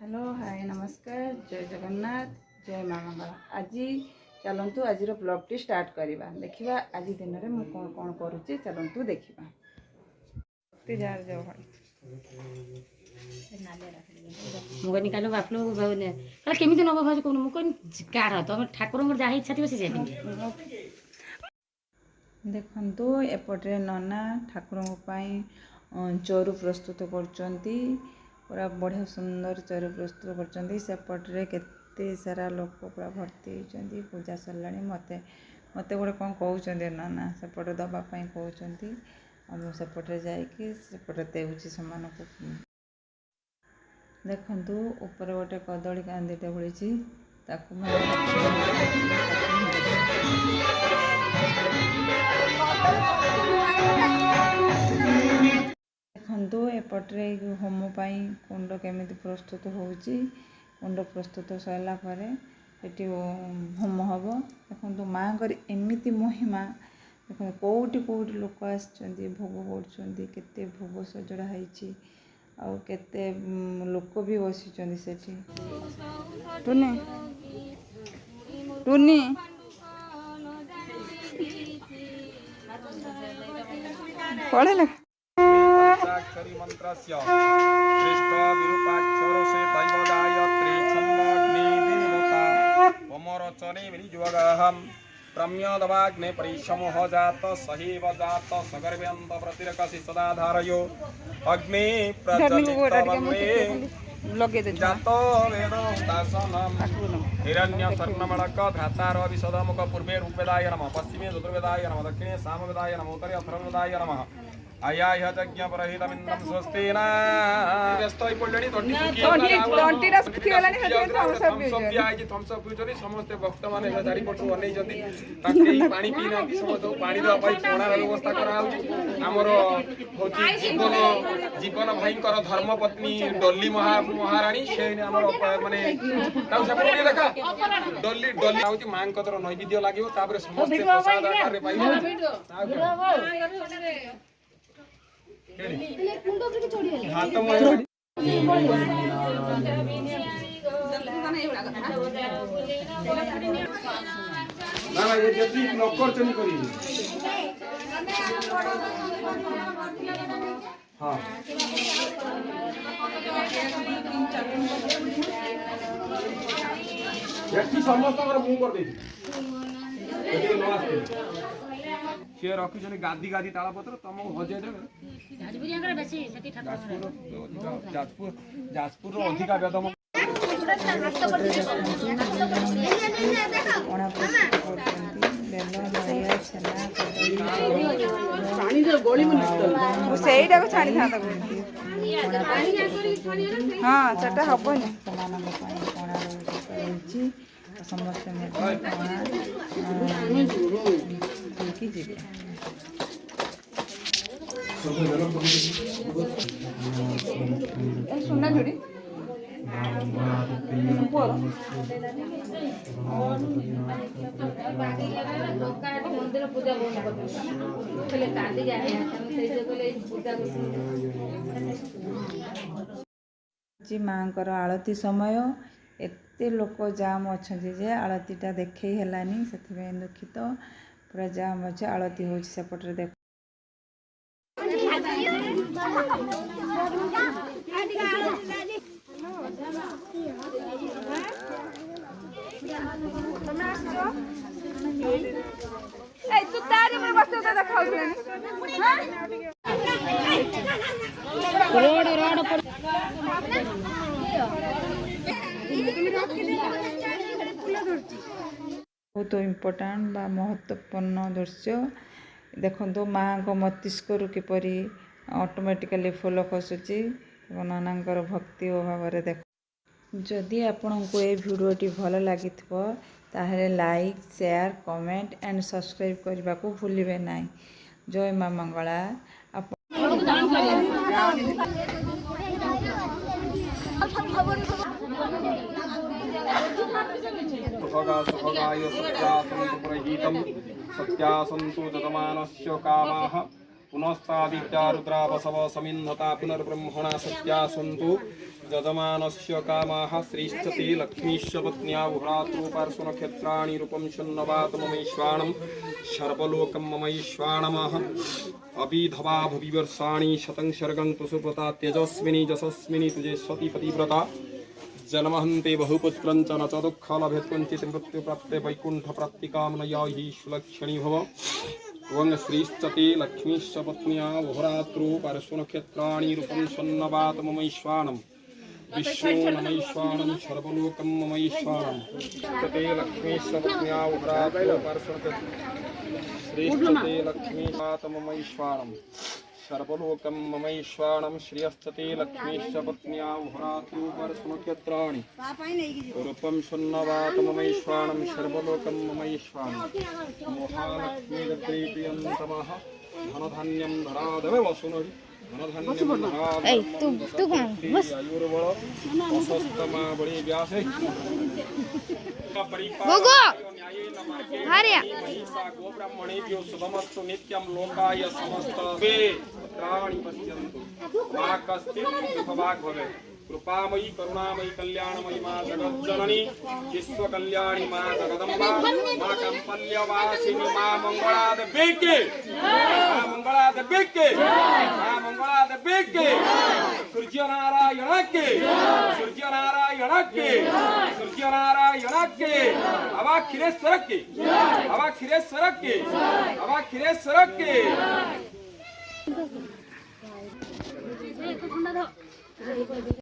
Hello hi नमस्कार जय जगन्नाथ जय माँ मंगला। आज चलतु आज ब्लॉग टी स्टार्ट करवा देखा आज दिन में मुझे कौन कौन करुच्ची चलतु देखा मुझे कालो बापलो केमी नब भाज कौन मुझे कार तुम ठाकुर जहाँ इच्छा थी से देखु एपटे नना ठाकुर चोरू प्रस्तुत करचंती पूरा बढ़िया सुंदर चोरू प्रस्तुत करचंती सेपटे केते सारा लोक पूरा भर्ती होती पूजा सरला मते मते गोटे कौन कहते नना सेपटे दवापाई कहते सेपटे जाकि सेपटे देउची समान को देखु ऊपर गोटे कदली कांदीटे भूली देखु एपटे होम कुंड केमी प्रस्तुत होची कुंड प्रस्तुत सरला ये होम हम देखो माँ एमती महिमा देखो कौटी कौटी लोक आसुँच भोग करते भोग सजड़ा होती आते लोक भी बसी टुनी टुनी पढ़े लगा मंत्रस्य श्रेष्ठ विरूपाक्षर से दैवदायत्री छन्दाग्नि देवता होमरचने विनियोगहं प्रम्यदवाग्ने परिश्रमो जात सहेव जात सगर्भ्यन्त प्रतिरकसि सदा धारयो अग्नि प्रज्वलितवन्मे जातो वेदोक्तासनं हिरण्य स्वर्णमणक धातार विशदमुख पूर्वे रूपवेदाय नमः पश्चिमे चतुर्वेदाय नमः दक्षिणे सामवेदाय नमः उत्तरे अथर्ववेदाय नमः आया यज्ञ परहितमिन्द्रं स्वस्तेना व्यस्तई पडलेनी तंटीरा सुखी गलानी सब आइ थम्स अप पिउचनी समस्त भक्त माने चारि पटु अनै जति ताके पानी पीना समस्त पानी दवा पाई कोणार व्यवस्था करा होची हमर होची जीवन भाईकर धर्म पत्नी डल्ली महारानी से हमर माने ताउ सब देखा डल्ली डल्ली होची मां कतर नैवेद्य लागियो तापर समस्त प्रसाद आकार रे पाई समस्त सी रखी गादी गादी ताला पत्र तुम हजे जाजपुर जाजपुर अधिका बेदम हाँ सेटा हबनी समस्त सुना जोड़ी मंदिर पूजा माँ आलती समय एते लोक जाम अच्छा जे आलतीटा देखे हेलानी से दुखित पूरा जाम अच्छे आलती हो सेपटे देख बहुत इम्पोर्टाट बा महत्वपूर्ण दृश्य देखो माँ को मस्तिष्क किपरि ऑटोमेटिकली फूल खसुची नानांकर भक्ति भाव देख जदि आपण को ये वीडियोटी भल लगी ताहले like share comment and subscribe करने को भूलिए ना। जय माँ मंगला। सत्या सन्तु जतमानस्य कामाः पुनस्तादित्या रुद्रा वसव समिन्धता पुनर्ब्रह्मणा सत्या सन्तु यजमानस्य कामाः श्रीश्चते लक्ष्मीश्च पत्न्या भ्रातृपार्श्वनक्षत्राणि रूपं शन्नवात ममैश्वाणं सर्वलोकं ममैश्वाणमः अभिधवा भुविवर्षाणि शतं शर्गं तुसुप्रता तेजस्विनी यशस्विनी तुजे सती पतिव्रता जन्महन्ते बहुपुत्रं च न च दुःख लभेत् किञ्चित् मृत्युप्राप्ते वैकुण्ठप्राप्तिकामनया हि सुलक्षणी भव त्वं श्रीश्चते लक्ष्मीश्च पत्न्या भ्रातृपार्श्वनक्षत्राणि रूपं शन्नवात ममैश्वाणं विष्णु नमैश्वाणं सर्वलोकं ममैश्वाणं श्रीश्चते लक्ष्मीश्च पत्न्या भ्रातृपार्श्वनक्षत्राणि श्रीश्चते लक्ष्मीश्च ममैश्वाणं सर्वलोकं ममैश्वाणं श्रियश्चते लक्ष्मीश्च पत्न्या भ्रातृपार्श्वनक्षत्राणि रूपं शन्नवात ममैश्वाणं सर्वलोकं ममैश्वाणं महालक्ष्मीर्प्रियन्तमः धनधान्यं धराधमेव सुनरि धनधान्यं धराधमेव अस्वस्थमा बड़ी व्यासे गोब्राह्मणेभ्यो शुभमस्तु नित्यं लोकाय समस्त पुत्राणि पश्यन्तु मा कश्चित् दुःखभाग् भवेत् कृपामयी करुणामयी कल्याणमयी मा जगज्जननी विश्वकल्याणी मा जगदम्बा मा कम्पल्यवासिनी मा मंगलादेवी मा मंगलादेवी मा मंगलादेवी सूर्यनारायण के सूर्यनारायण के सूर्यनारायण के अवा खिरेश्वर के अवा खिरेश्वर के अवा खिरेश्वर के